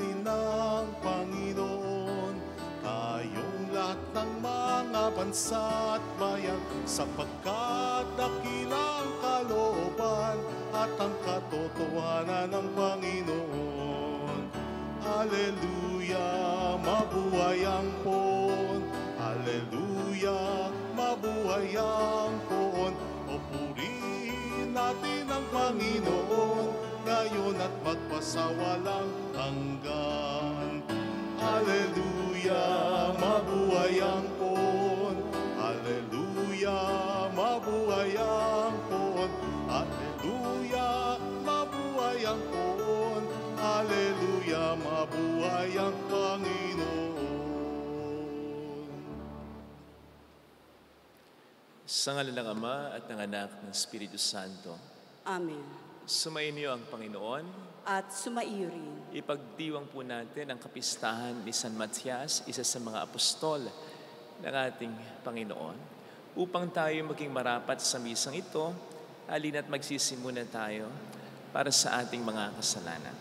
natin ng Panginoon, tayong lahat ng mga bansa at bayan, sapagkat dakilang kalooban at ang katotohanan ng Panginoon. Alleluia, mabuhay ang poon. Alleluia, mabuhay ang poon. O purihin natin ang Panginoon, ngayon at magpasawalang hanggan. Alleluia, mabuhay ang poon. Alleluia, mabuhay ang poon. Alleluia, mabuhay ang poon. Alleluia, mabuhay ang Panginoon. Sa ngalan ng Ama at ng Anak ng Espiritu Santo. Amen. Sumainyo ang Panginoon. At sumaiyo rin. Ipagdiwang po natin ang kapistahan ni San Matias, isa sa mga apostol ng ating Panginoon. Upang tayo maging marapat sa misang ito, halina't magsisimula tayo para sa ating mga kasalanan.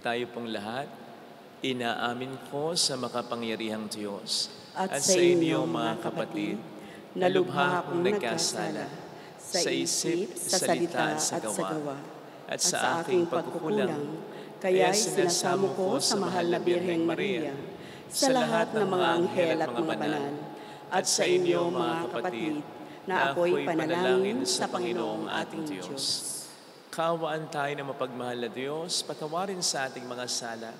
Tayo pong lahat, inaamin ko sa makapangyarihang Diyos at sa inyo mga kapatid, na lubha akong nagkasala sa isip, sa salita, sa gawa, at sa aking pagkukulang. Kaya sinasamo ko sa mahal na Birheng Maria, sa lahat ng mga anghel at mga banal, at sa inyo mga kapatid, na ako'y panalangin sa Panginoong ating Diyos. Kaawaan tayo ng mapagmahal na Diyos, patawarin sa ating mga sala,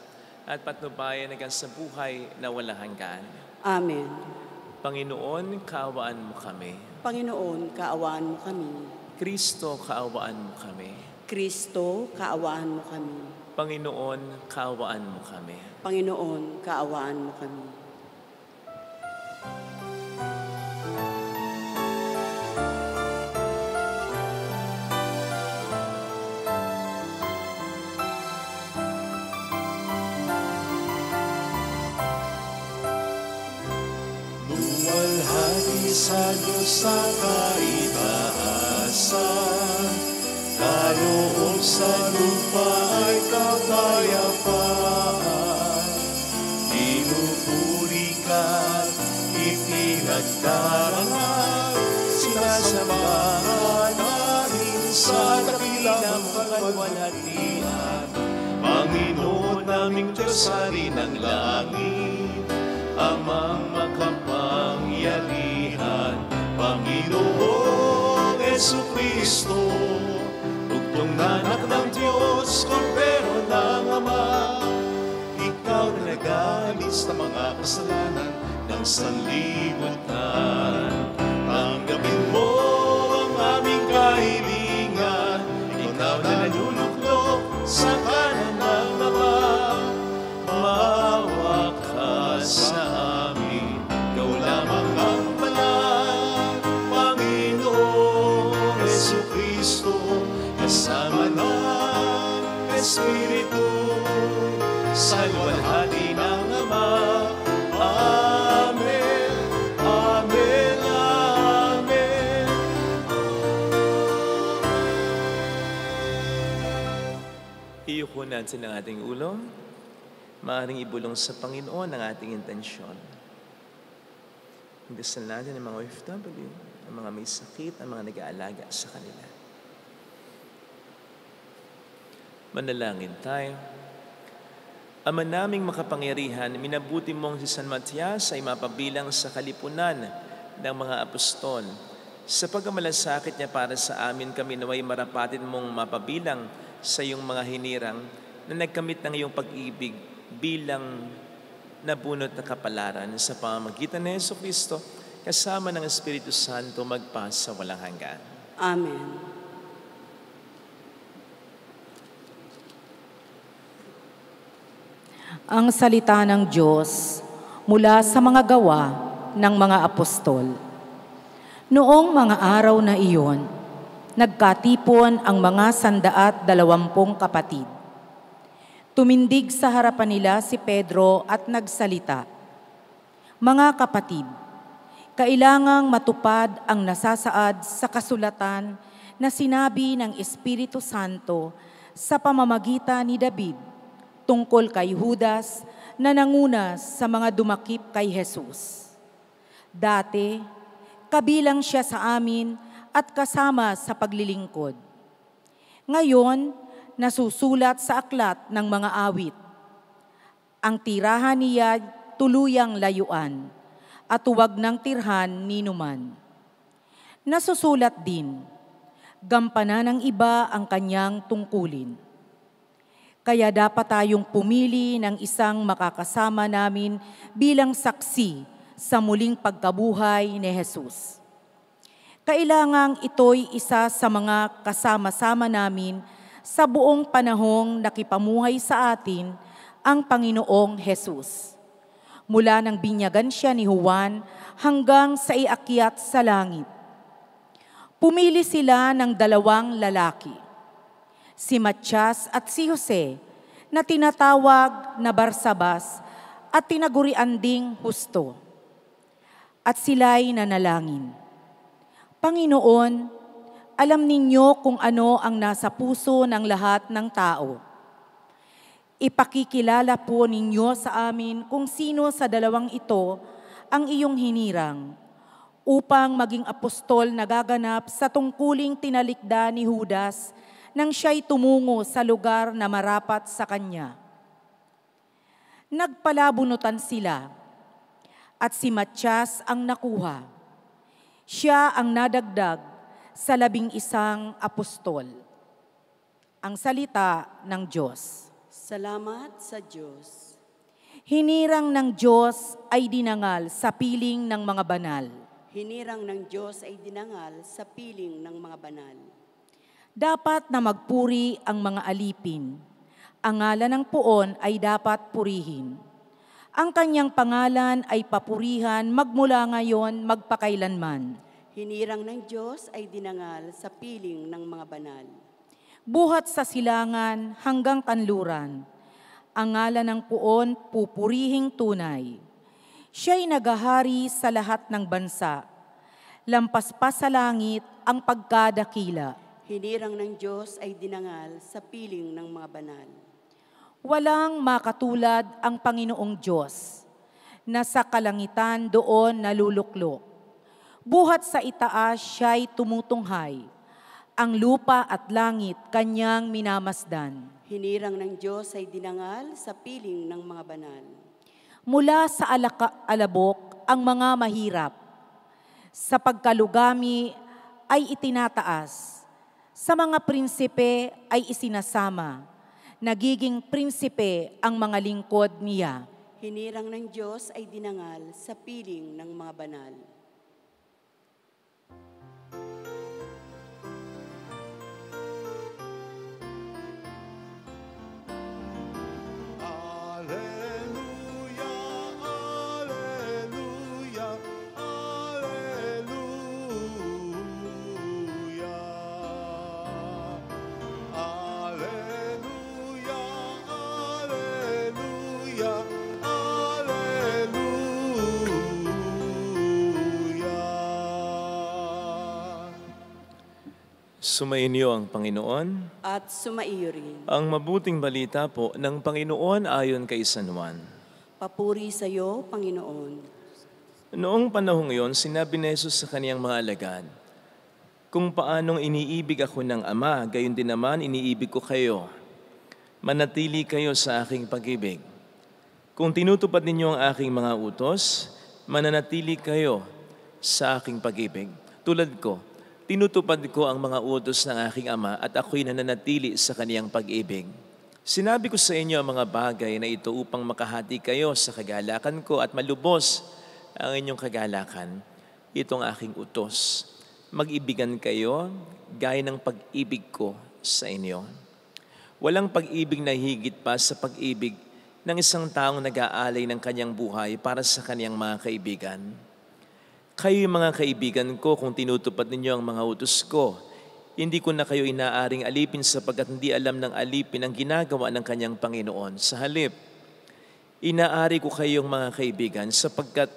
at patnubayan hanggang sa buhay na walang hanggan. Amen. Panginoon, kaawaan mo kami. Panginoon, kaawaan mo kami. Kristo, kaawaan mo kami. Kristo, kaawaan mo kami. Panginoon, kaawaan mo kami. Panginoon, kaawaan mo kami. Luwalhati sa Diyos sa kaitaasan, kaloob sa lupa ay kapayapaan. Pinupuri ka't ipinagdarangal, sinasambahan namin sa dakilang kalwalhatian. Panginoon naming Diyos, Hari ng langit, Amang makapangyarihan, Panginoong Jesucristo, tugtong na anak ng Diyos, Kordero ng Ama. Ikaw na nag-alis ng mga kasalanan ng sanlibutan. Tanggapin mo ang aming kahilingan, ikaw na naluluklok sa kanan ng Ama. Maawa ka sa amin, ikaw lamang ang banal, Panginoong Jesucristo, kasama ng Espiritu, sa luwalhati ng Ama. Amen, amen, amen. Iyuko natin ang ating ulo. Maaaring ibulong sa Panginoon ang ating intensyon. Dasal natin ang mga OFW, ang mga may sakit, ang mga nag-aalaga sa kanila. Manalangin tayo. Ama naming makapangyarihan, minabuti mong si San Matias ay mapabilang sa kalipunan ng mga apostol. Sa pagkamalasakit niya para sa amin, kami naway marapatin mong mapabilang sa iyong mga hinirang na nagkamit ng iyong pag-ibig bilang nabunot na kapalaran sa pamamagitan ni Jesucristo, kasama ng Espiritu Santo magpasa walang hanggan. Amen. Ang salita ng Diyos mula sa mga gawa ng mga apostol. Noong mga araw na iyon, nagkatipon ang mga 120 kapatid. Tumindig sa harapan nila si Pedro at nagsalita, "Mga kapatid, kailangang matupad ang nasasaad sa kasulatan na sinabi ng Espiritu Santo sa pamamagitan ni David tungkol kay Judas na nanguna sa mga dumakip kay Jesus. Dati, kabilang siya sa amin at kasama sa paglilingkod. Ngayon, nasusulat sa aklat ng mga awit. Ang tirahan niya tuluyang layuan at huwag ng tirhan ninuman. Nasusulat din, gampanan ng iba ang kanyang tungkulin. Kaya dapat tayong pumili ng isang makakasama namin bilang saksi sa muling pagkabuhay ni Jesus. Kailangang ito'y isa sa mga kasama-sama namin sa buong panahong nakipamuhay sa atin ang Panginoong Jesus. Mula nang binyagan siya ni Juan hanggang sa iakyat sa langit. Pumili sila ng 2 lalaki, si Matias at si Jose, na tinatawag na Barsabas at tinagurian ding Husto. At sila'y nanalangin. Panginoon, alam ninyo kung ano ang nasa puso ng lahat ng tao. Ipakikilala po ninyo sa amin kung sino sa 2 ito ang iyong hinirang upang maging apostol na gaganap sa tungkuling tinalikda ni Judas nang siya'y tumungo sa lugar na marapat sa kanya. Nagpalabunutan sila at si Matias ang nakuha. Siya ang nadagdag sa 11 apostol. Ang salita ng Diyos. Salamat sa Diyos. Hinirang ng Diyos ay dinangal sa piling ng mga banal. Hinirang ng Diyos ay dinangal sa piling ng mga banal. Dapat na magpuri ang mga alipin. Ang ngalan ng poon ay dapat purihin. Ang kanyang pangalan ay papurihan magmula ngayon magpakailanman. Hinirang ng Diyos ay dinangal sa piling ng mga banal. Buhat sa silangan hanggang kanluran. Ang ngalan ng poon pupurihing tunay. Siya'y nagahari sa lahat ng bansa. Lampas pa sa langit ang pagkadakila. Hinirang ng Diyos ay dinangal sa piling ng mga banal. Walang makatulad ang Panginoong Diyos, na sa kalangitan doon naluluklok. Buhat sa itaas siya'y tumutunghay, ang lupa at langit kanyang minamasdan. Hinirang ng Diyos ay dinangal sa piling ng mga banal. Mula sa alabok ang mga mahirap, sa pagkalugami ay itinataas, sa mga prinsipe ay isinasama. Nagiging prinsipe ang mga lingkod niya. Hinirang ng Diyos ay dinangal sa piling ng mga banal. Sumainyo ang Panginoon. At sumaiyo rin. Ang mabuting balita po ng Panginoon ayon kay San Juan. Papuri sa iyo, Panginoon. Noong panahong iyon, sinabi ni Jesus sa kaniyang mga alagad, kung paanong iniibig ako ng Ama, gayon din naman iniibig ko kayo. Manatili kayo sa aking pag-ibig. Kung tinutupad ninyo ang aking mga utos, mananatili kayo sa aking pag-ibig. Tulad ko, tinutupad ko ang mga utos ng aking Ama at ako'y nananatili sa kaniyang pag-ibig. Sinabi ko sa inyo ang mga bagay na ito upang makahati kayo sa kagalakan ko at malubos ang inyong kagalakan. Itong aking utos. Mag-ibigan kayo gaya ng pag-ibig ko sa inyo. Walang pag-ibig na higit pa sa pag-ibig ng isang taong nag-aalay ng kanyang buhay para sa kaniyang mga kaibigan. Kayo'y mga kaibigan ko kung tinutupad ninyo ang mga utos ko. Hindi ko na kayo inaaring alipin sapagkat hindi alam ng alipin ang ginagawa ng kanyang Panginoon. Sa halip, inaari ko kayong mga kaibigan sapagkat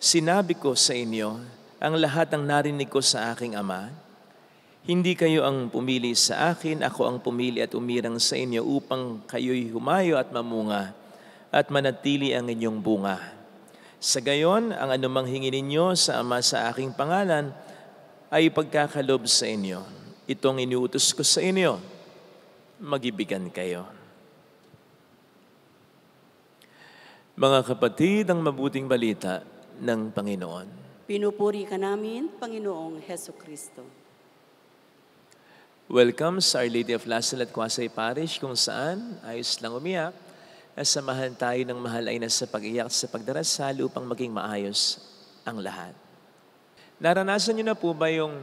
sinabi ko sa inyo ang lahat ng narinig ko sa aking Ama. Hindi kayo ang pumili sa akin, ako ang pumili at umirang sa inyo upang kayo'y humayo at mamunga at manatili ang inyong bunga. Sa gayon, ang anumang hingin ninyo sa Ama sa aking pangalan ay pagkakalob sa inyo. Itong iniutos ko sa inyo, magibigan kayo. Mga kapatid, ang mabuting balita ng Panginoon. Pinupuri ka namin, Panginoong Heso Kristo. Welcome sa Our Lady of Lasal at Quasay Parish kung saan ayos lang umiyak. Samahan tayo ng mahalay na sa pag-iyak at sa pagdarasal upang maging maayos ang lahat. Naranasan niyo na po ba yung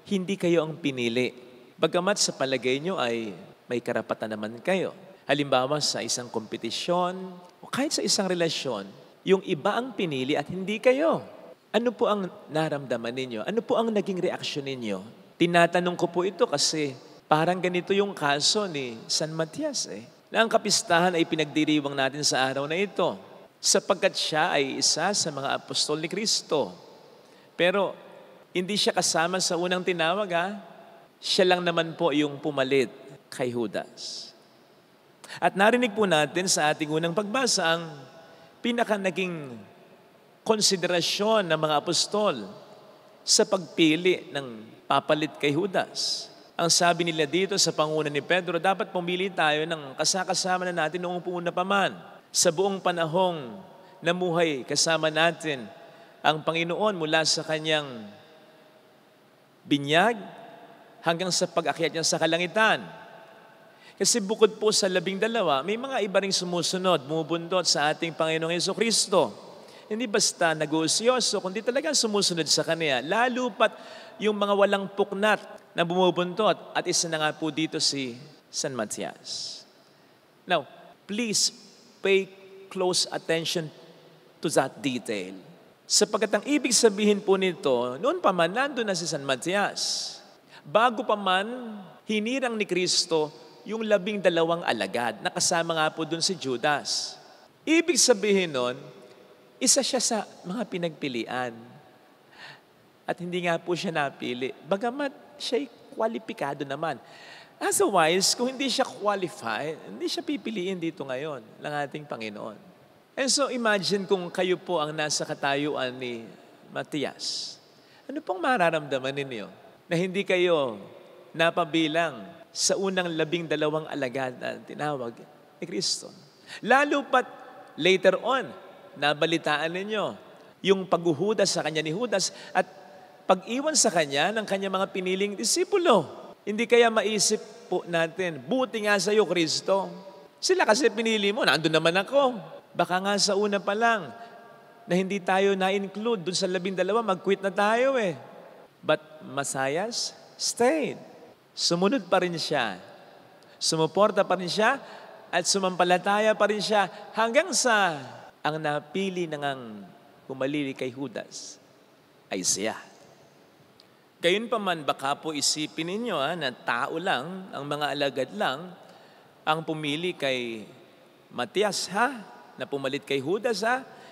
hindi kayo ang pinili? Bagamat sa palagay niyo ay may karapatan naman kayo. Halimbawa sa isang kompetisyon o kahit sa isang relasyon, yung iba ang pinili at hindi kayo. Ano po ang naramdaman ninyo? Ano po ang naging reaksyon ninyo? Tinatanong ko po ito kasi parang ganito yung kaso ni San Matias na ang kapistahan ay pinagdiriwang natin sa araw na ito sapagkat siya ay isa sa mga apostol ni Kristo. Pero hindi siya kasama sa unang tinawag Siya lang naman po yung pumalit kay Judas. At narinig po natin sa ating unang pagbasa ang pinaka naging konsiderasyon ng mga apostol sa pagpili ng papalit kay Judas. Ang sabi nila dito sa panguna ni Pedro, dapat pumili tayo ng kasakasama na natin noong puuna pa man. Sa buong panahong namuhay kasama natin ang Panginoon mula sa kanyang binyag hanggang sa pag-akyat niya sa kalangitan. Kasi bukod po sa 12, may mga iba ring sumusunod, bumubundot sa ating Panginoong Jesucristo. Hindi basta nag-uusyoso, kundi talaga sumusunod sa Kanya. Lalo pat yung mga walang puknat na bumubuntot. At isa na nga po dito si San Matias. Now, please pay close attention to that detail. Sapagkat ang ibig sabihin po nito, noon pa man nandun na si San Matias. Bago pa man hinirang ni Kristo yung 12 alagad na kasama nga po dun si Judas. Ibig sabihin nun, isa siya sa mga pinagpilian. At hindi nga po siya napili. Bagamat siya'y kwalipikado naman. Otherwise, kung hindi siya qualified, hindi siya pipiliin dito ngayon ng ating Panginoon. And so imagine kung kayo po ang nasa katayuan ni Matias. Ano pong mararamdaman ninyo na hindi kayo napabilang sa unang 12 alagad na tinawag ni Kristo? Lalo pat later on, nabalitaan ninyo yung paghuhudas sa kanya ni Judas at pag-iwan sa kanya ng kanya mga piniling disipulo. Hindi kaya maisip po natin, buti nga sa iyo, Kristo. Sila kasi pinili mo, nandun naman ako. Baka nga sa una pa lang, na hindi tayo na-include dun sa 12, mag-quit na tayo But Masias stayed. Sumunod pa rin siya. Sumuporta pa rin siya at sumampalataya pa rin siya hanggang sa ang napili ng humalili kay Judas ay siya. Gayunpaman, baka po isipin ninyo na tao lang, ang mga alagad lang, ang pumili kay Matias na pumalit kay Judas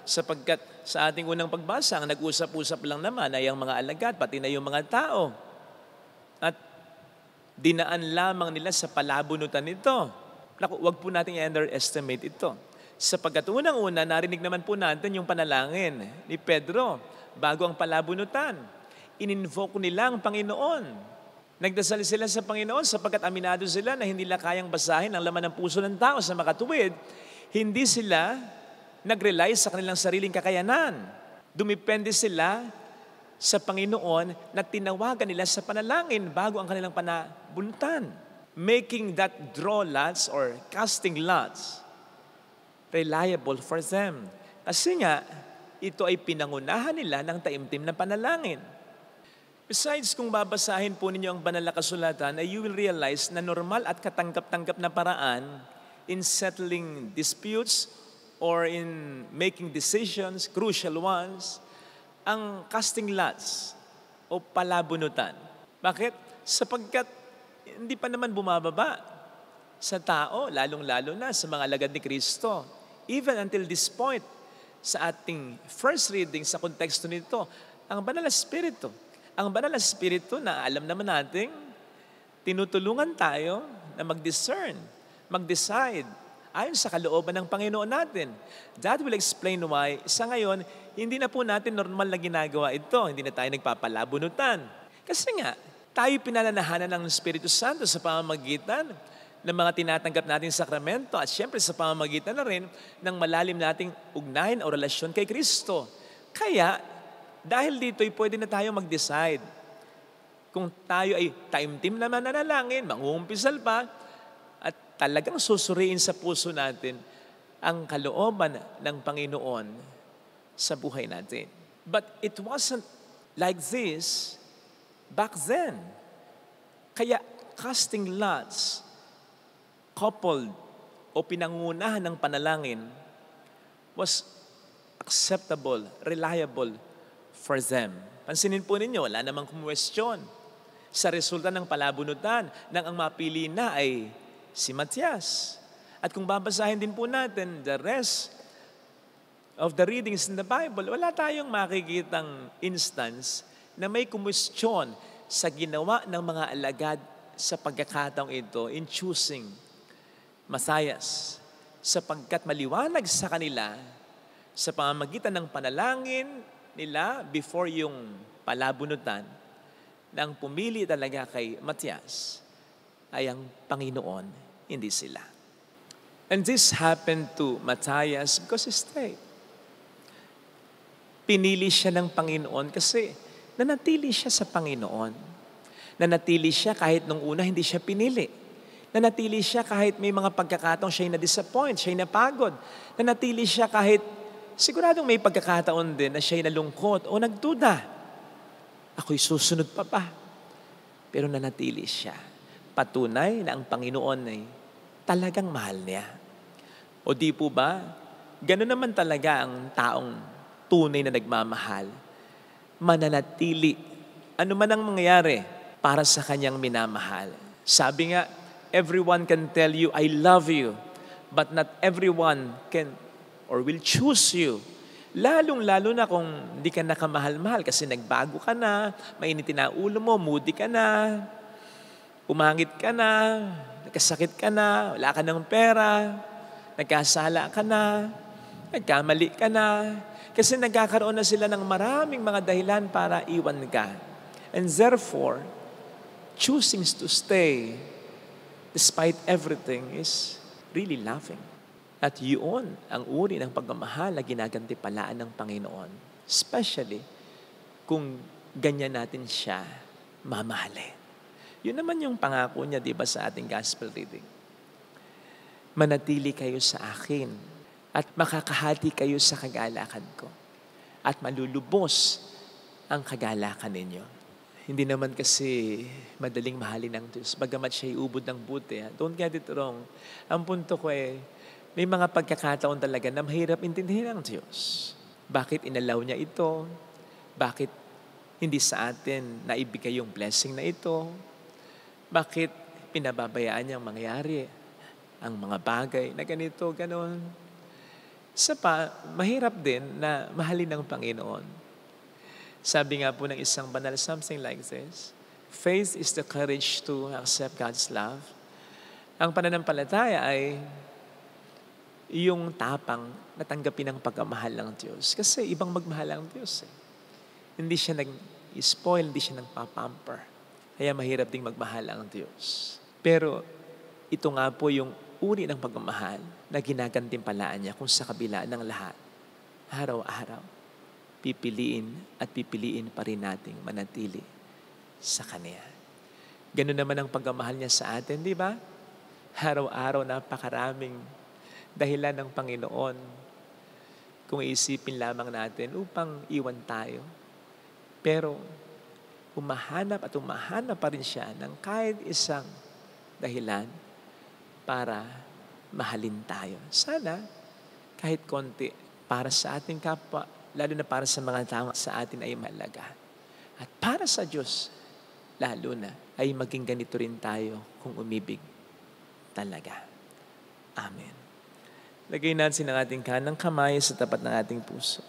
sapagkat sa ating unang pagbasa, ang nag-usap-usap lang naman ay ang mga alagad, pati na yung mga tao. At dinaan lamang nila sa palabunutan nito. Naku, wag po natin i-underestimate ito. Sapagkat unang-una, narinig naman po natin yung panalangin ni Pedro bago ang palabunutan. In-invoke nila ang Panginoon. Nagdasal sila sa Panginoon sapagkat aminado sila na hindi nila kayang basahin ang laman ng puso ng tao sa makatuwid. Hindi sila nag-rely sa kanilang sariling kakayanan. Dumipende sila sa Panginoon na tinawagan nila sa panalangin bago ang kanilang panabunutan. Making that draw lots or casting lots reliable for them. Kasi nga, ito ay pinangunahan nila ng taimtim na panalangin. Besides, kung babasahin po ninyo ang banal na kasulatan, you will realize na normal at katanggap-tanggap na paraan in settling disputes or in making decisions, crucial ones, ang casting lots o palabunutan. Bakit? Sapagkat hindi pa naman bumababa sa tao, lalong-lalo na sa mga alagad ni Kristo. Even until this point, sa ating first reading sa konteksto nito, ang Banal na Espiritu Ang banal na Espiritu na alam naman natin, tinutulungan tayo na mag-discern, mag-decide ayon sa kalooban ng Panginoon natin. That will explain why sa ngayon, hindi na po natin normal na ginagawa ito. Hindi na tayo nagpapalabunutan. Kasi nga, tayo pinalanahanan ng Espiritu Santo sa pamamagitan ng mga tinatanggap nating sakramento at syempre sa pamamagitan na rin ng malalim nating ugnayan o relasyon kay Kristo. Kaya, dahil dito'y pwede na tayo mag-decide. Kung tayo ay time-team naman nanalangin, mangungumpisal pa, at talagang susuriin sa puso natin ang kalooban ng Panginoon sa buhay natin. But it wasn't like this back then. Kaya casting lots, coupled o pinangunahan ng panalangin was acceptable, reliable for them. Pansinin po ninyo, wala namang kumwestiyon sa resulta ng palabunutan nang ang mapili na ay si Matias. At kung babasahin din po natin the rest of the readings in the Bible, wala tayong makikitang instance na may kumwestiyon sa ginawa ng mga alagad sa pagkakataong ito in choosing Matthias, sapagkat maliwanag sa kanila sa pamamagitan ng panalangin nila before yung palabunutan na ang pumili talaga kay Matias ay ang Panginoon, hindi sila. And this happened to Matthias because he's straight. Pinili siya ng Panginoon kasi nanatili siya sa Panginoon. Nanatili siya kahit nung una hindi siya pinili. Nanatili siya kahit may mga pagkakataong siya'y na-disappoint, siya'y napagod. Nanatili siya kahit siguradong may pagkakataon din na siya'y nalungkot o nagduda. Ako'y susunod pa. Pero nanatili siya. Patunay na ang Panginoon ay talagang mahal niya. O di po ba, gano'n naman talaga ang taong tunay na nagmamahal. Mananatili. Ano man ang mangyayari para sa kanyang minamahal. Sabi nga, everyone can tell you, I love you. But not everyone can or will choose you. Lalong-lalo na kung di ka nakamahal-mahal kasi nagbago ka na, mainitin na ulo mo, moody ka na, umangit ka na, nagkasakit ka na, wala ka ng pera, nagkasala ka na, nagkamali ka na, kasi nagkakaroon na sila ng maraming mga dahilan para iwan ka. And therefore, choosing to stay despite everything is really loving. At yun ang uri ng pagmamahal na ginagantipalaan ng Panginoon. Especially kung ganyan natin siya mamahalin. Yun naman yung pangako niya, di ba, sa ating gospel reading. Manatili kayo sa akin at makakahati kayo sa kagalakan ko at malulubos ang kagalakan ninyo. Hindi naman kasi madaling mahalin ng Diyos. Bagamat siya'y ubod ng buti. Don't get it wrong. Ang punto ko may mga pagkakataon talaga na mahirap intindihin ng Diyos. Bakit inalaw niya ito? Bakit hindi sa atin naibigay yung blessing na ito? Bakit pinababayaan niyang mangyari ang mga bagay na ganito, ganon? Mahirap din na mahalin ng Panginoon. Sabi nga po ng isang banal, something like this, faith is the courage to accept God's love. Ang pananampalataya ay yung tapang natanggapin ang pagmamahal ng Diyos. Kasi ibang magmahal ang Diyos. Hindi siya nag-spoil, hindi siya nagpapamper. Kaya mahirap ding magmahal ang Diyos. Pero ito nga po yung uri ng pagmamahal na ginagantimpalaan niya kung sa kabila ng lahat. Araw-araw, pipiliin pa rin nating manatili sa Kanya. Ganun naman ang pagmamahal niya sa atin, di ba? Araw-araw napakaraming dahilan ng Panginoon kung iisipin lamang natin upang iwan tayo. Pero umahanap pa rin siya ng kahit isang dahilan para mahalin tayo. Sana kahit konti para sa ating kapwa, lalo na para sa mga tao sa atin ay mahalaga. At para sa Diyos, lalo na ay maging ganito rin tayo kung umibig talaga. Amen. Lagay natin ang ating kanang kamay sa tapat ng ating puso.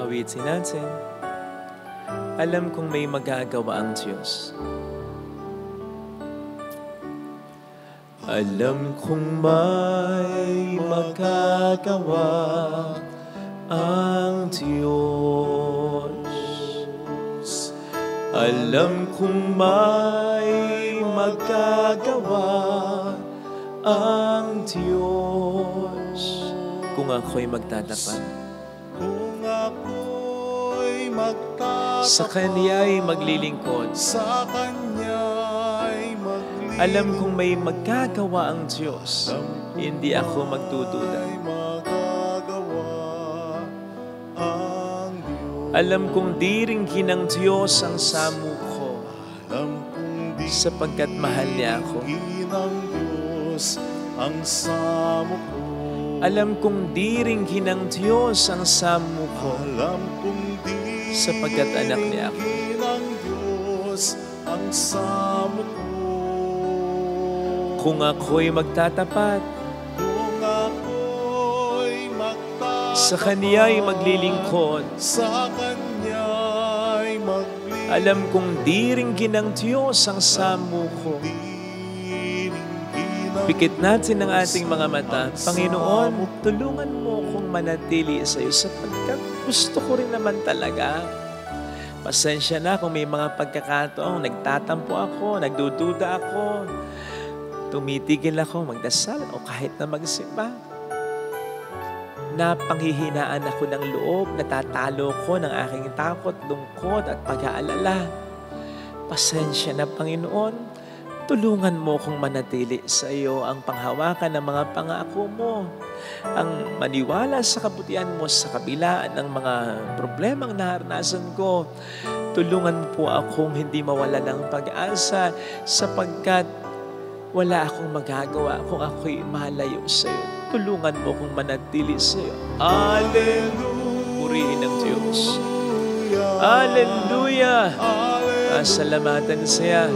Awitin natin. Alam kong may magagawa ang Diyos. Alam kong may magagawa ang Diyos. Alam kong may magagawa ang Diyos. Kung ako'y magtatapat, Kung ako'y magtatapat, sa Kaniya'y maglilingkod, sa Kanya'y maglilingkod, alam kong may magagawa ang Diyos. Hindi ako magdududa. ay magagawa ang Diyos. Alam kong di ringkin ng Diyos ang samo ko, Alam kong di sapagkat mahal niya ako. ng Diyos ang samo ko. Alam kong di ringkin ng Diyos ang samo ko, Alam kong di sapagkat anak niya ako. ng Diyos ang samo ko. Kung ako'y magtatapat, Kung ako'y magtatapat, sa Kaniya'y maglilingkod, sa Kanya'y maglilingkod, alam kong di ringkin ng Diyos ang samo ko. Pikit natin ang ating mga mata. Panginoon, tulungan mo kong manatili sa iyo sapagkat gusto ko rin naman talaga. Pasensya na kung may mga pagkakataong nagtatampo ako, nagdududa ako, tumitigil ako magdasal o kahit na magsimba. Napanghihinaan ako ng loob, natatalo ko ng aking takot, lungkot at pag-aalala. Pasensya na, Panginoon. Tulungan mo kong manatili sa iyo ang panghawakan ng mga pangako mo, ang maniwala sa kabutihan mo sa kabila ng mga problemang naranasan ko. Tulungan po akong hindi mawala ng pag-asa sapagkat wala akong magagawa kung ako'y malayo sa iyo. Tulungan mo kong manatili sa iyo. Hallelujah! Purihin ng Diyos. Hallelujah! Pasalamatan siya.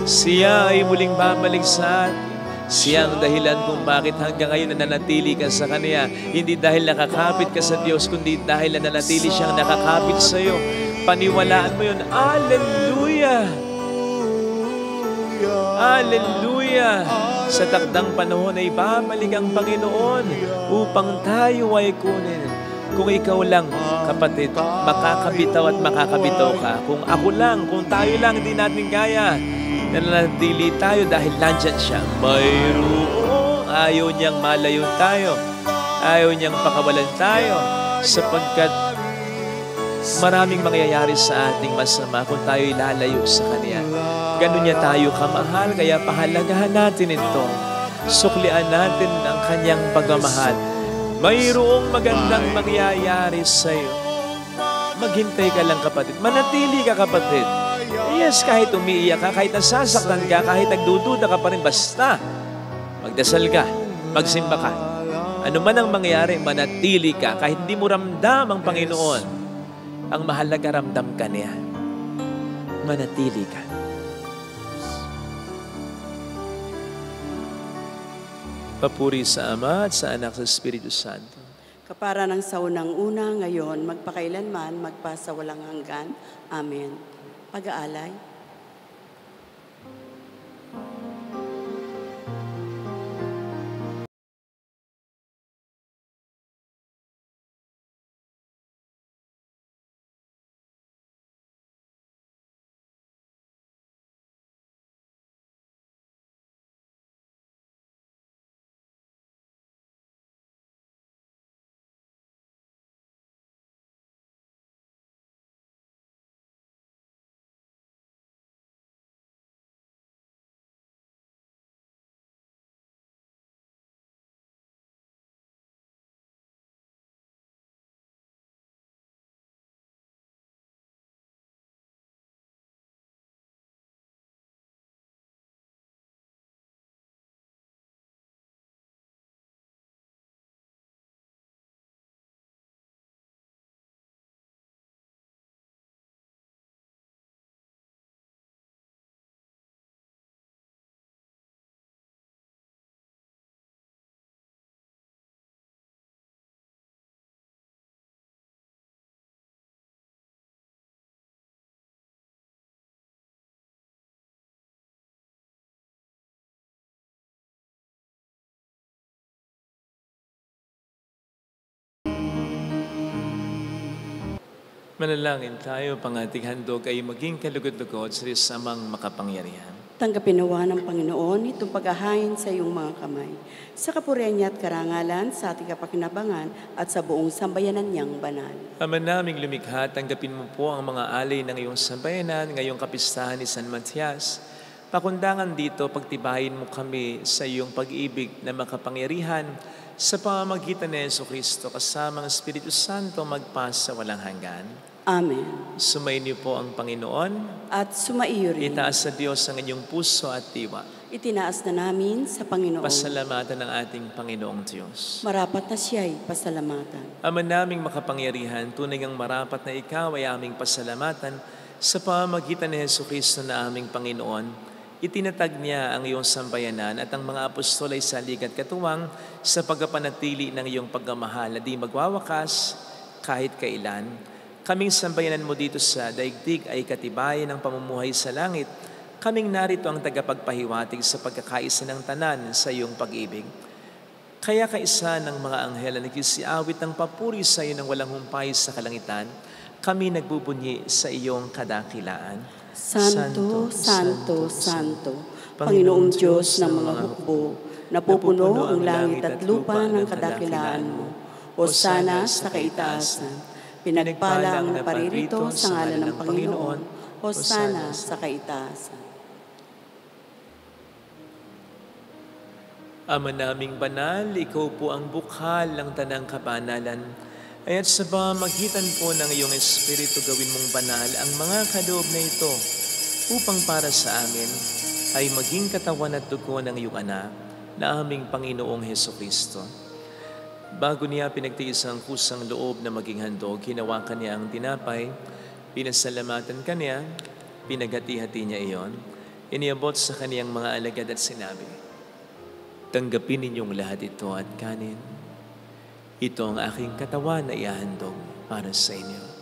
Siya ay muling babalik sa atin. Siya ang dahilan kung bakit hanggang ngayon nananatili ka sa Kanya. Hindi dahil nakakapit ka sa Diyos, kundi dahil nananatili siyang nakakapit sa iyo. Paniwalaan mo yun. Hallelujah! Hallelujah! Sa takdang panahon ay babalik ang Panginoon upang tayo ay kunin. Kung ikaw lang, kapatid, makakabitaw at makakabitaw ka. Kung ako lang, kung tayo lang, hindi natin kaya. Nananatili tayo dahil nandyan siya. Mayroon. Ayaw niyang malayo tayo. Ayaw niyang pakawalan tayo. Sapagkat maraming mangyayari sa ating masama kung tayo ilalayo sa Kanya. Ganun niya tayo kamahal, kaya pahalagahan natin ito. Suklian natin ang Kanyang pagmamahal. Mayroong magandang mangyayari sa iyo. Maghintay ka lang, kapatid. Manatili ka, kapatid. Yes, kahit umiiyak ka, kahit nasasaktan ka, kahit nagdududa ka pa rin, basta magdasal ka, magsimba ka. Ano man ang mangyari, manatili ka. Kahit hindi mo ramdam ang Panginoon, ang mahalaga ramdam ka niya. Manatili ka. Papuri sa Ama at sa Anak sa Espiritu Santo. Kapara ng sa unang-una, ngayon, magpakailanman, magpasawalang hanggan. Amen. Pag-aalay. Manalangin tayo, pang ating handog ay maging kalugod-lugod sa Diyos amang makapangyarihan. Tanggapin nawa ng Panginoon itong paghahain sa iyong mga kamay, sa kapurihan niya at karangalan, sa ating kapakinabangan at sa buong sambayanan niyang banal. Ama naming lumikha, tanggapin mo po ang mga alay ng iyong sambayanan ngayong kapistahan ni San Matias. Pakundangan dito, pagtibayin mo kami sa iyong pag-ibig na makapangyarihan sa pamamagitan ni Jesucristo kasama ng Espiritu Santo magpasa walang hanggan. Amen. Sumayin niyo po ang Panginoon. At sumaiyo rin. Itaas sa Diyos ang inyong puso at diwa. Itinaas na namin sa Panginoon. Pasalamatan ng ating Panginoong Diyos. Marapat na siya'y pasalamatan. Ama naming makapangyarihan, tunay ngang marapat na ikaw ay aming pasalamatan sa pamamagitan ni Jesucristo na aming Panginoon. Itinatag niya ang iyong sambayanan at ang mga apostol ay salig at katuwang sa pagpapanatili ng iyong pagmamahal na di magwawakas kahit kailan. Kaming sambayanan mo dito sa daigdig ay katibayan ng pamumuhay sa langit. Kaming narito ang tagapagpahiwatig sa pagkakaisa ng tanan sa iyong pag-ibig. Kaya kaisa ng mga anghel na nagsisiawit ng papuri sa iyo ng walang humpay sa kalangitan, kami nagbubunyi sa iyong kadakilaan. Santo, Santo, Santo, Panginoong Diyos ng mga hukbo, napupuno ang langit at lupa ng kadakilaan mo. Hosana sa kaitaasan, pinagpala ang naparirito sa ngalan ng Panginoon. Hosana sa kaitaasan. Ama naming banal, ikaw po ang bukhal ng tanang kabanalan. At sa pamamagitan po ng iyong Espiritu gawin mong banal ang mga kaloob na ito upang para sa amin ay maging katawan at dugo ng iyong anak na aming Panginoong Hesukristo. Bago niya pinagtiis ang kusang loob na maging handog, hinawakan niya ang tinapay, pinasalamatan kaniya, pinaghati-hati niya iyon, iniabot sa kaniyang mga alagad at sinabi, "Tanggapin ninyong lahat ito at kanin. Ito ang aking katawan na ihahandog para sa inyo."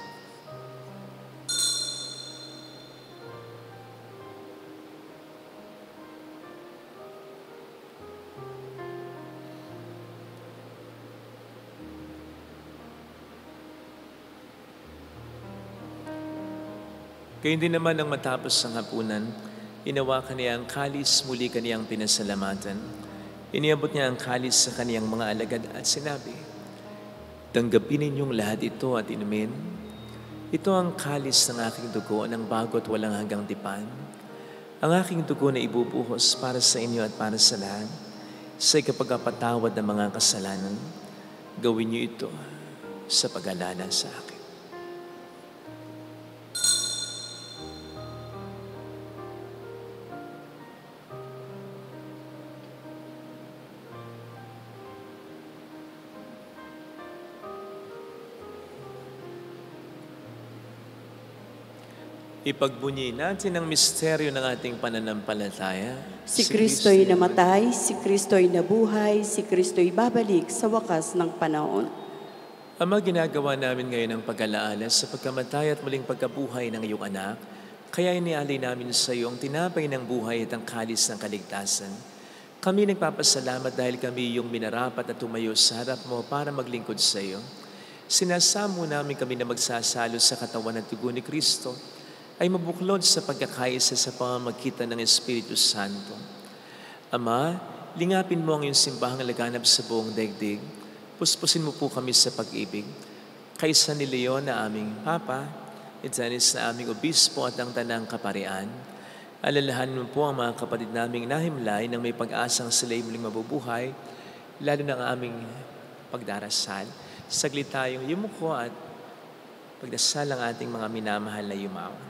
Kaya hindi naman nang matapos ang hapunan, inawakan niya ang kalis, muli kaniyang pinasalamatan. Iniabot niya ang kalis sa kaniyang mga alagad at sinabi, "Tanggapin ninyong lahat ito at inumin. Ito ang kalis ng aking dugo ng bago at walang hanggang tipan. Ang aking dugo na ibubuhos para sa inyo at para sa lahat, sa ikapagpatawad ng mga kasalanan. Gawin niyo ito sa pag-alala sa akin." Ipagbunyi natin ang misteryo ng ating pananampalataya. Si Kristo'y namatay, si Kristo'y nabuhay, si Kristo'y babalik sa wakas ng panahon. Ama, ginagawa namin ngayon ang pag-alaala sa pagkamatay at muling pagkabuhay ng iyong anak, kaya inialay namin sa iyo ang tinapay ng buhay at ang kalis ng kaligtasan. Kami nagpapasalamat dahil kami iyong minarapat at tumayo sa harap mo para maglingkod sa iyo. Sinasamo namin kami na magsasalo sa katawan at dugo ni Kristo, ay mabuklod sa pagkakaisa sa pamamagitan ng Espiritu Santo. Ama, lingapin mo ang iyong simbahang laganap sa buong daigdig. Puspusin mo po kami sa pag-ibig. Kaysa ni Leon na aming Papa, Itanis na aming Obispo at ang Tanang Kaparian, alalahan mo po ang mga kapatid naming nahimlay nang may pag-asang sila'y muling mabubuhay, lalo na ang aming pagdarasal. Saglit tayong yumuko at pagdasal ang ating mga minamahal na yumaon.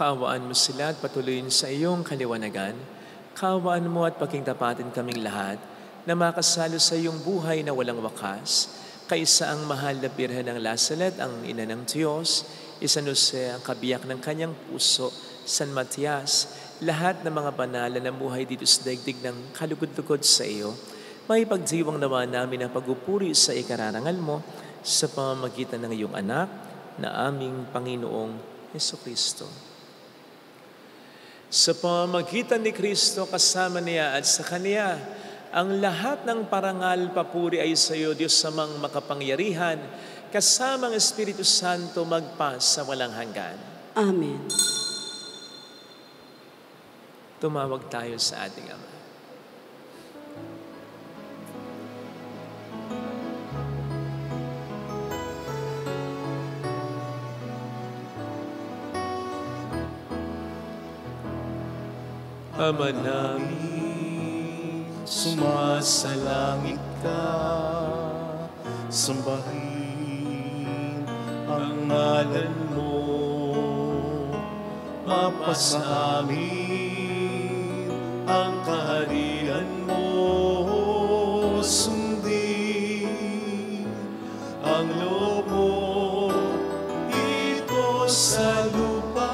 Kaawaan mo sila at patuloyin sa iyong kaliwanagan. Kaawaan mo at pakingtapatin kaming lahat na makasalo sa iyong buhay na walang wakas. Kaisa ang mahal na Birhen ng Lasalet, ang ina ng Diyos, San Jose, ang kabiyak ng kanyang puso, San Matias, lahat ng mga banal na namuhay dito sa daigdig ng kalugod-lugod sa iyo, may pagdiwang nawa namin ang pagpupuri sa ikararangal mo sa pamamagitan ng iyong anak na aming Panginoong Hesukristo. Sa pamamagitan ni Kristo, kasama niya at sa Kaniya, Ang lahat ng parangal, papuri ay sa iyo, Diyos samang makapangyarihan, kasamang Espiritu Santo magpa sa walang hanggan. Amen. Tumawag tayo sa ating Ama. Ama namin, sumasalangit ka, sambahin ang ngalan mo, mapasa amin ang kaharian mo, sundin ang loob mo dito sa lupa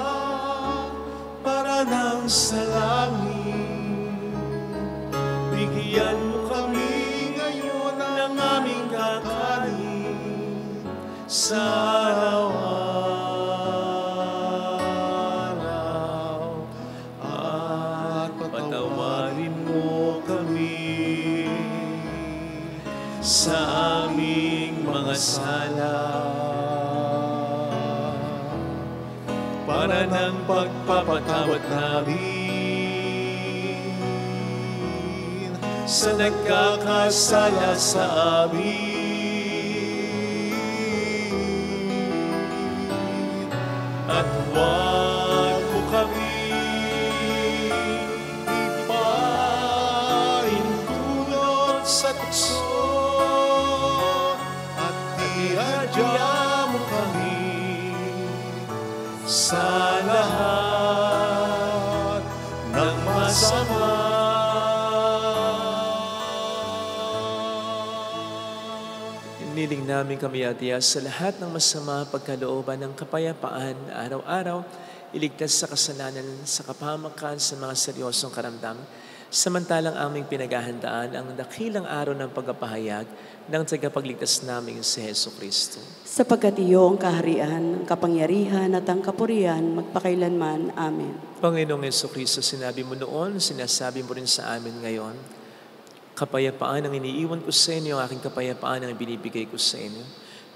para nang sa langit. Bigyan mo kami ngayon ng aming kakanin sa araw-araw, at patawarin mo kami sa aming mga sala, para ng pagpapatawad namin sa nagkakasala sa amin. At huwag mo kami ipaintulot sa tukso, at ihadya mo kami sa lahat ng masama. Niling namin kami, Atiya, sa lahat ng masama pagkalooban ng kapayapaan araw-araw, iligtas sa kasalanan, sa kapahamakan, sa mga seryosong karamdam, samantalang aming pinaghahandaan ang dakilang araw ng pagpapahayag ng tagapagligtas naming si Heso Kristo. Sapagkat iyo ang kaharian, ang kapangyarihan at ang kapurihan magpakailanman. Amen. Panginoong Heso Kristo, sinabi mo noon, sinasabi mo rin sa amin ngayon, kapayapaan ang iniiwan ko sa inyo, ang aking kapayapaan ang binibigay ko sa inyo.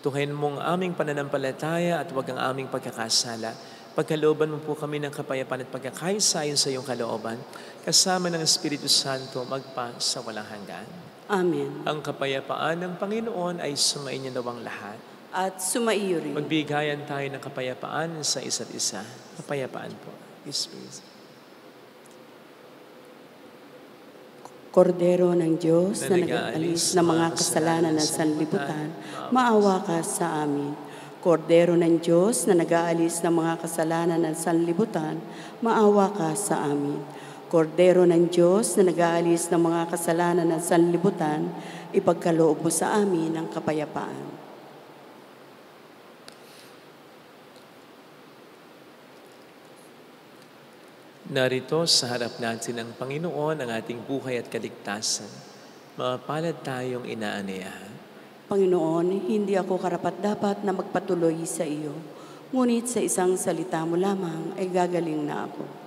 Tuhayin mo ang aming pananampalataya at huwag ang aming pagkakasala. Pagkalooban mo po kami ng kapayapaan at pagkakaisa ayon sa iyong kalooban, kasama ng Espiritu Santo magpa sa walang hanggan. Amen. Ang kapayapaan ng Panginoon ay sumainyo nawang lahat. At sumaiyo rin. Magbigayan tayo ng kapayapaan sa isa't isa. Kapayapaan po. Peace, peace. Kordero ng Diyos na nag-aalis ng mga kasalanan ng sanlibutan, maawa ka sa amin. Kordero ng Diyos na nag-aalis ng mga kasalanan ng sanlibutan, maawa ka sa amin. Kordero ng Diyos na nag-aalis ng mga kasalanan ng sanlibutan, ipagkaloob mo sa amin ang kapayapaan. Narito sa harap natin ng Panginoon ang ating buhay at kaligtasan. Mapalad tayong inaanayahan. Panginoon, hindi ako karapat-dapat na magpatuloy sa iyo, ngunit sa isang salita mo lamang ay gagaling na ako.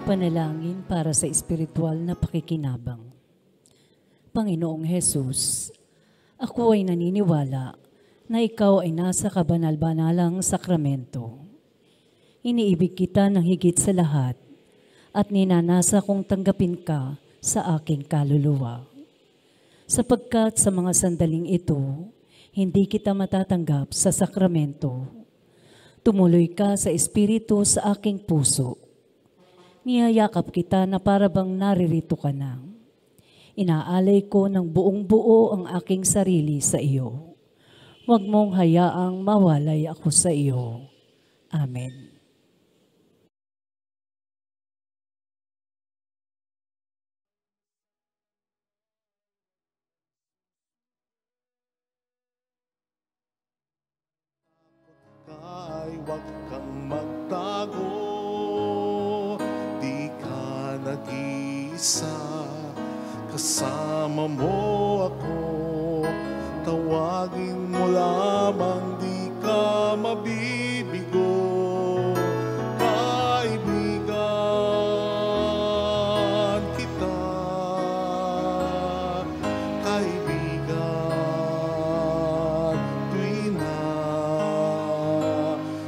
Panalangin para sa espiritual na pakikinabang. Panginoong Hesus, ako ay naniniwala na ikaw ay nasa kabanal-banalang sakramento. Iniibig kita ng higit sa lahat at ninanasa kong tanggapin ka sa aking kaluluwa. Sapagkat sa mga sandaling ito, hindi kita matatanggap sa sakramento. Tumuloy ka sa espiritu sa aking puso. Niyayakap kita na para bang naririto ka na. Inaalay ko ng buong buo ang aking sarili sa iyo. Huwag mong hayaang mawalay ako sa iyo. Amen. mag-isa, kasama mo ako. Tawagin mo lamang, di ka mabibigo. Kaibigan kita, kaibigan tuwi na.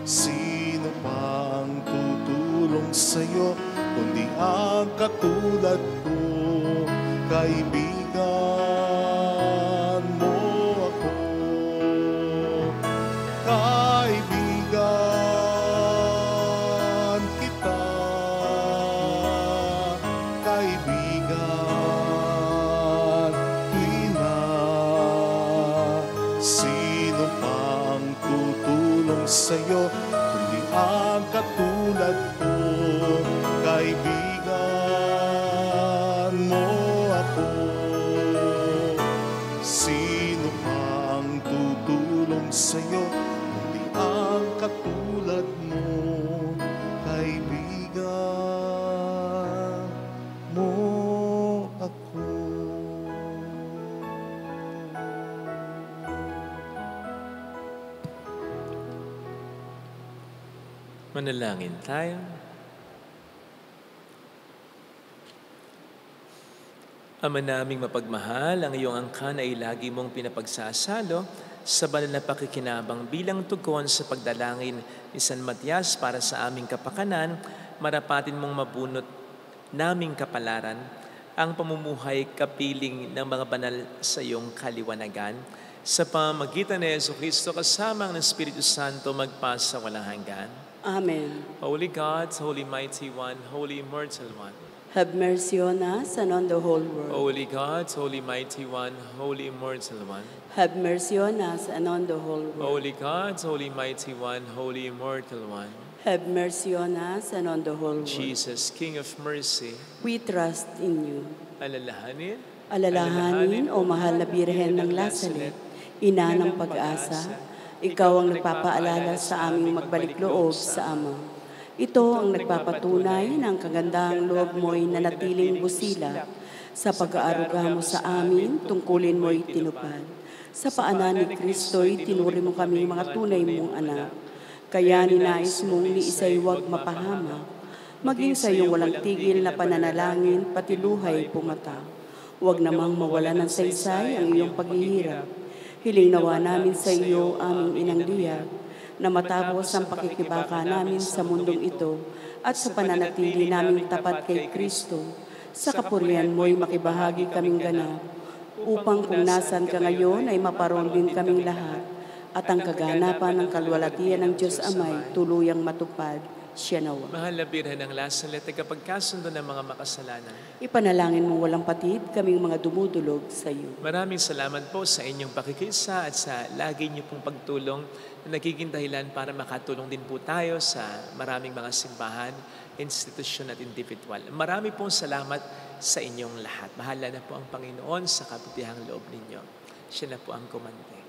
Sino pang tutulong sa'yo kundi ang katulad ko? Kaibigan mo ako, kaibigan kita, kaibigan tuwi na. Sino pang tutulong sa'yo kundi ang katulad ko? Kaibigan mo ako. Sino pang tutulong sa'yo kundi ang katulad mo? Kaibigan mo ako. Manalangin tayo. Ama naming mapagmahal, ang iyong angkan ay lagi mong pinapagsasalo sa banal na pakikinabang bilang tugon sa pagdalangin ni San Matias para sa aming kapakanan. Marapatin mong mabunot naming kapalaran ang pamumuhay kapiling ng mga banal sa iyong kaliwanagan. Sa pamamagitan ni Jesucristo kasama ng Espiritu Santo magpasa walang hanggan. Amen. Holy God, Holy Mighty One, Holy Immortal One, Have mercy on us and on the whole world. Holy God, Holy Mighty One, Holy Immortal One, Have mercy on us and on the whole world. Holy God, Holy Mighty One, Holy Immortal One, Have mercy on us and on the whole world. Jesus, King of Mercy, We trust in you. alalahanin, Alalahanin, O mahal na Birhen ng Lazaret, ina ng pag-asa, ikaw ang nagpapaalala sa aming magbalik loob sa Ama. Ito ang nagpapatunay ng kagandahang loob mo'y nanatiling busilak. Sa pag-aaruga mo sa amin, tungkulin mo'y tinupad. Sa paanan ni Kristo'y tinuri mo kaming mga tunay mong anak. Kaya ninais mong ni isa'y huwag mapahamak. Maging sa iyong walang tigil na pananalangin, pati luhay pumata. Huwag namang mawala ng saysay ang iyong paghihirap. Hiling nawa namin sa iyo, aming inang diyak, na matapos ang pakikibaka namin sa mundong ito at sa pananatili naming tapat kay Kristo, sa kapurihan mo'y makibahagi kaming ganap, upang kung nasan ka ngayon ay maparoon din kaming lahat, at ang kaganapan ng kalwalatian ng Diyos Amay tuluyang matupad. Siya nawa. Mahal na Birhen ng Lazaret, tagapagkasundo ng mga makasalanan, Ipanalangin mo walang patid kaming mga dumudulog sa iyo. maraming salamat po sa inyong pakikisa at sa lagi niyo pong pagtulong na nagiging dahilan para makatulong din po tayo sa maraming mga simbahan, institusyon at individual. Marami pong salamat sa inyong lahat. Mahala na po ang Panginoon sa kabutihang loob ninyo. Siya na po ang kumante.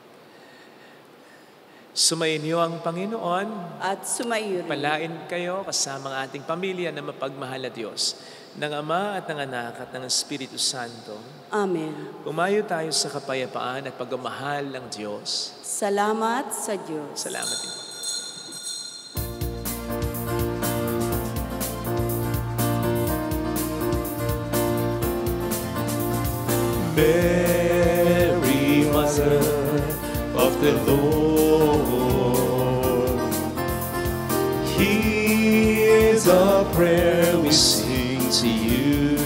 Sumayin niyo ang Panginoon. At sumaiyo rin. Palain kayo kasama ang ating pamilya na mapagmahal na Diyos, ng Ama at ng Anak at ng Espiritu Santo. Amen. Umayo tayo sa kapayapaan at pagmamahal ng Diyos. Salamat sa Diyos. Salamat din. Mary, Mother of the Lord, hear the prayer we sing to you.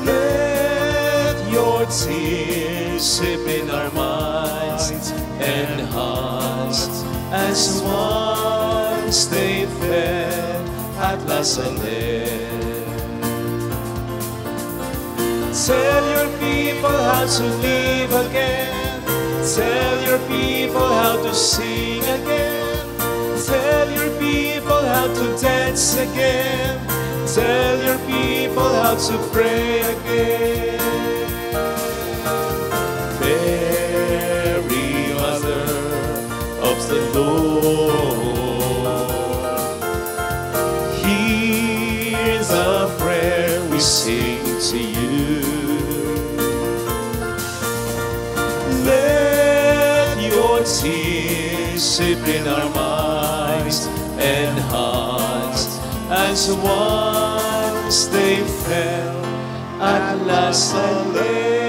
Let your tears sip in our minds and hearts as once they fell at Lazaret. Tell your people how to live again. Tell your people how to sing again. Tell your people how to dance again. Tell your people how to pray again. Mary, Mother of the Lord, hear to you. Let your tears sip in our minds and hearts as once they fell at last and